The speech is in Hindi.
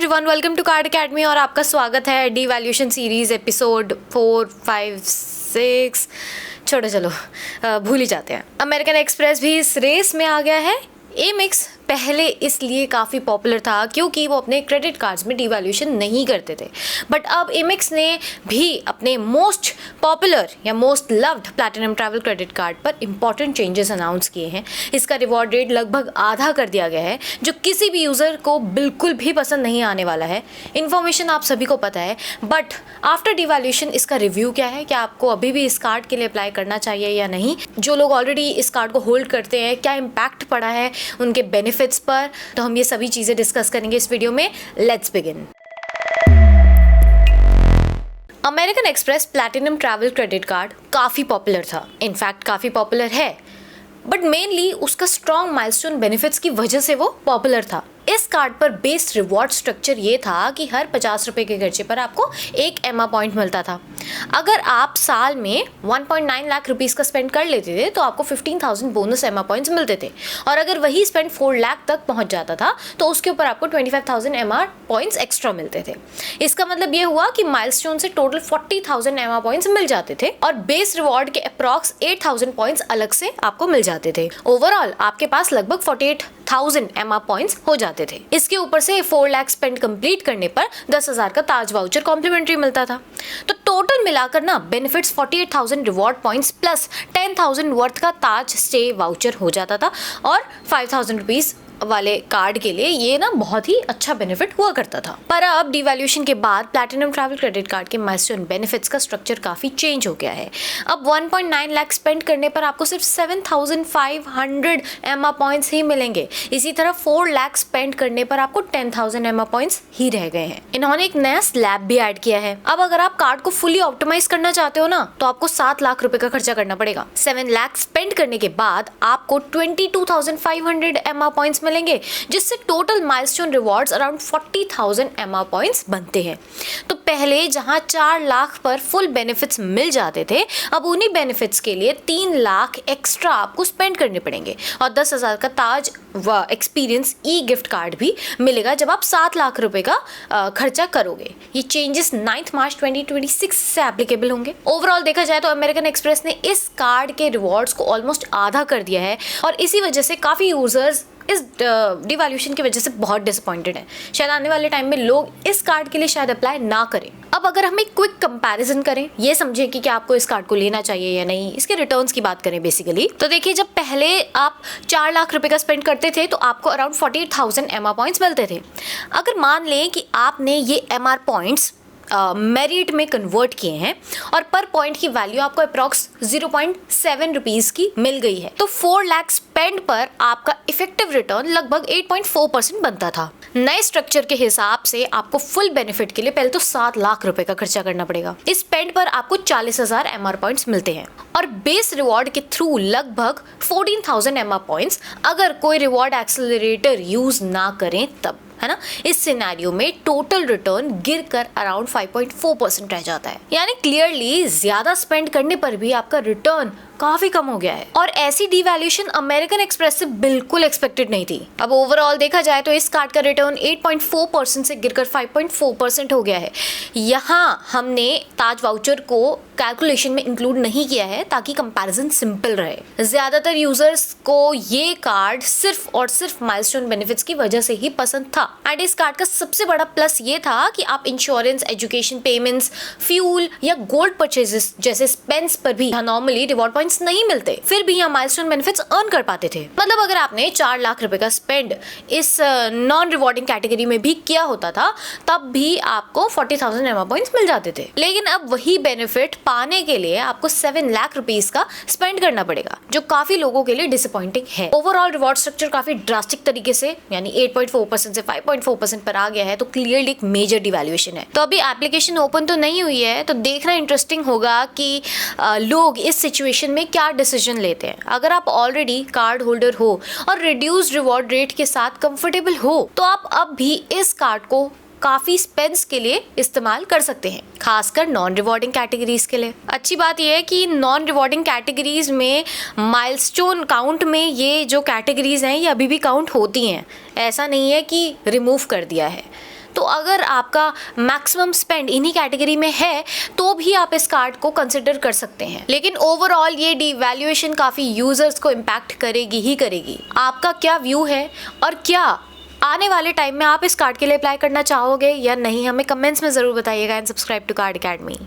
Everyone, welcome to card academy और आपका स्वागत है डीवैल्यूएशन सीरीज एपिसोड 4, 5, 6। छोड़ो चलो, भूल ही जाते हैं। अमेरिकन एक्सप्रेस भी इस रेस में आ गया है। एमिक्स पहले इसलिए काफ़ी पॉपुलर था क्योंकि वो अपने क्रेडिट कार्ड्स में डिवैल्यूएशन नहीं करते थे, बट अब एमिक्स ने भी अपने मोस्ट पॉपुलर या most loved platinum travel credit card पर इंपॉर्टेंट चेंजेस अनाउंस किए हैं। इसका रिवॉर्ड रेट लगभग आधा कर दिया गया है, जो किसी भी यूज़र को बिल्कुल भी पसंद नहीं आने वाला है। इन्फॉर्मेशन आप सभी को पता है, बट आफ्टर डिवैल्यूएशन इसका रिव्यू क्या है, क्या आपको अभी भी इस कार्ड के लिए अप्लाई करना चाहिए या नहीं। जो लोग ऑलरेडी इस कार्ड को होल्ड करते हैं, क्या इम्पैक्ट पड़ा है उनके बेनिफिट्स पर, तो हम ये सभी चीजें डिस्कस करेंगे इस वीडियो में। Let's begin. American express platinum travel credit card काफ़ी पॉपुलर था, इनफैक्ट काफ़ी पॉपुलर है, बट मेनली उसका स्ट्रॉन्ग माइलस्टोन बेनिफिट्स की वजह से वो पॉपुलर था। इस कार्ड पर बेस्ड रिवॉर्ड स्ट्रक्चर ये था कि हर 50 रुपये के खर्चे पर आपको एक एमा पॉइंट मिलता था। अगर आप साल में 1.9 लाख रुपीज़ का स्पेंड कर लेते थे तो आपको 15,000 बोनस एमा पॉइंट्स मिलते थे, और अगर वही स्पेंड 4 लाख तक पहुंच जाता था तो उसके ऊपर आपको 25,000 एमा पॉइंट्स एक्स्ट्रा मिलते थे। इसका मतलब ये हुआ कि माइलस्टोन से टोटल 40,000 एमा पॉइंट्स मिल जाते थे, और बेस रिवॉर्ड के अप्रॉक्स 8,000 पॉइंट्स अलग से आपको मिल जाते थे। ओवरऑल आपके पास लगभग 48,000 एमा पॉइंट्स हो जाते थे। इसके ऊपर से 4 लाख स्पेंड कंप्लीट करने पर 10,000 का ताज वाउचर कॉम्प्लीमेंट्री मिलता था। तो टोटल मिलाकर ना benefits 48,000 reward points plus 10,000 worth का ताज स्टे वाउचर हो जाता था, और 5,000 रुपीज वाले कार्ड के लिए ये ना बहुत ही अच्छा बेनिफिट हुआ करता था। पर अब डिवैल्यूएशन के बाद प्लैटिनम ट्रैवल क्रेडिट कार्ड के माइलस्टोन बेनिफिट्स का स्ट्रक्चर काफी चेंज हो गया है। अब 1.9 लाख स्पेंड करने पर आपको सिर्फ 7,500 एमा पॉइंट्स ही मिलेंगे। इसी तरह 4 लाख स्पेंड करने पर आपको 10,000 एमा पॉइंट्स ही रह गए हैं। इन्होंने एक नया स्लैब भी ऐड किया है। अब अगर आप कार्ड को फुली ऑप्टिमाइज करना चाहते हो ना, तो आपको 7 लाख रुपए का खर्चा करना पड़ेगा। 7 लाख स्पेंड करने के बाद आपको 22,500 एमा पॉइंट्स मिलेंगे, जिससे टोटल माइलस्टोन रिवॉर्ड्स अराउंड 40,000 एमा पॉइंट्स बनते हैं। तो पहले जहां 4 लाख पर फुल बेनिफिट्स मिल जाते थे, अब उन्हीं बेनिफिट्स के लिए 3 लाख एक्स्ट्रा आपको स्पेंड करने पड़ेंगे, और 10,000 का ताज एक्सपीरियंस ई गिफ्ट कार्ड भी मिलेगा जब आप 7 लाख रुपए का खर्चा करोगे। ये चेंजेस 9 मार्च 2026 से एप्लीकेबल होंगे। ओवरऑल देखा जाए तो अमेरिकन एक्सप्रेस ने इस कार्ड के रिवॉर्ड्स को ऑलमोस्ट आधा कर दिया है, और इसी वजह से काफ़ी यूजर्स इस डिवैल्यूएशन की वजह से बहुत डिसअपॉइंटेड है। शायद आने वाले टाइम में लोग इस कार्ड के लिए शायद अप्लाई ना करें। अब अगर हम एक क्विक कंपैरिजन करें, ये समझें कि क्या आपको इस कार्ड को लेना चाहिए या नहीं, इसके रिटर्न्स की बात करें बेसिकली, तो देखिए, जब पहले आप 4 लाख रुपए का स्पेंड करते थे तो आपको अराउंड 48,000 एमआर पॉइंट्स मिलते थे। अगर मान लें कि आपने ये एमआर पॉइंट्स मेरिट में कन्वर्ट किए हैं और पर पॉइंट की वैल्यू आपको अप्रॉक्स 0.7 रुपीज़ की मिल गई है, तो 4 लाख स्पेंड पर आपका इफेक्टिव रिटर्न लगभग 8.4% बनता था। नए स्ट्रक्चर के हिसाब से आपको फुल बेनिफिट के लिए पहले तो 7 लाख रुपए का खर्चा करना पड़ेगा। इस स्पेंड पर आपको 40,000 एमआर पॉइंट्स मिलते हैं, और बेस रिवॉर्ड के थ्रू लगभग 14,000 एमआर पॉइंट्स अगर कोई रिवॉर्ड एक्सेलरेटर यूज ना करें तब, है ना। इस सिनेरियो में टोटल रिटर्न गिरकर अराउंड 5.4% रह जाता है। यानी क्लियरली ज्यादा स्पेंड करने पर भी आपका रिटर्न काफी कम हो गया है, और ऐसी डिवैल्यूएशन अमेरिकन एक्सप्रेस से बिल्कुल एक्सपेक्टेड नहीं थी। अब ओवरऑल देखा जाए तो इस कार्ड का रिटर्न 8.4% से गिरकर 5.4% हो गया है। यहाँ हमने ताज वाउचर को कैलकुलेशन में इंक्लूड नहीं किया है ताकि कंपैरिजन सिंपल रहे। ज्यादातर यूजर्स को ये कार्ड सिर्फ और सिर्फ माइलस्टोन बेनिफिट्स की वजह से ही पसंद था, एंड इस कार्ड का सबसे बड़ा प्लस ये था कि आप इंश्योरेंस, एजुकेशन पेमेंट्स, फ्यूल या गोल्ड परचेजेस जैसे स्पेंड्स पर भी नॉर्मली रिवॉर्ड पॉइंट्स नहीं मिलते, फिर भी यहाँ माइलस्टोन बेनिफिट्स अर्न कर पाते थे। मतलब अगर आपने 4 लाख रुपए का स्पेंड इस नॉन रिवॉर्डिंग कैटेगरी में भी किया होता था, तब भी आपको 40,000 एमा पॉइंट्स मिल जाते थे। लेकिन अब वही बेनिफिट पाने के लिए आपको 7 लाख रुपीस का स्पेंड करना पड़ेगा, जो काफी लोगों के लिए डिसअपॉइंटिंग है। ओवरऑल रिवॉर्ड स्ट्रक्चर काफी ड्रास्टिक तरीके से यानी 8.4% से 5.4% पर आ गया है, तो क्लियरली एक मेजर डिवैल्यूएशन है। तो अभी एप्लीकेशन ओपन तो नहीं हुई है, तो देखना इंटरेस्टिंग होगा कि लोग इस सिचुएशन में क्या डिसीजन लेते हैं। अगर आप ऑलरेडी कार्ड होल्डर हो और रिड्यूस्ड रिवॉर्ड रेट के साथ कंफर्टेबल हो, तो आप अब भी इस कार्ड को काफी स्पेंड्स के लिए इस्तेमाल कर सकते हैं, खासकर नॉन रिवॉर्डिंग कैटेगरीज के लिए। अच्छी बात यह है कि नॉन रिवॉर्डिंग कैटेगरीज में माइलस्टोन काउंट में ये जो कैटेगरीज हैं ये अभी भी काउंट होती हैं, ऐसा नहीं है कि रिमूव कर दिया है। तो अगर आपका मैक्सिमम स्पेंड इन्हीं कैटेगरी में है तो भी आप इस कार्ड को कंसिडर कर सकते हैं। लेकिन ओवरऑल ये डिवैल्यूएशन काफ़ी यूजर्स को इम्पैक्ट करेगी ही करेगी। आपका क्या व्यू है और क्या आने वाले टाइम में आप इस कार्ड के लिए अप्लाई करना चाहोगे या नहीं, हमें कमेंट्स में ज़रूर बताइएगा। And subscribe to card academy.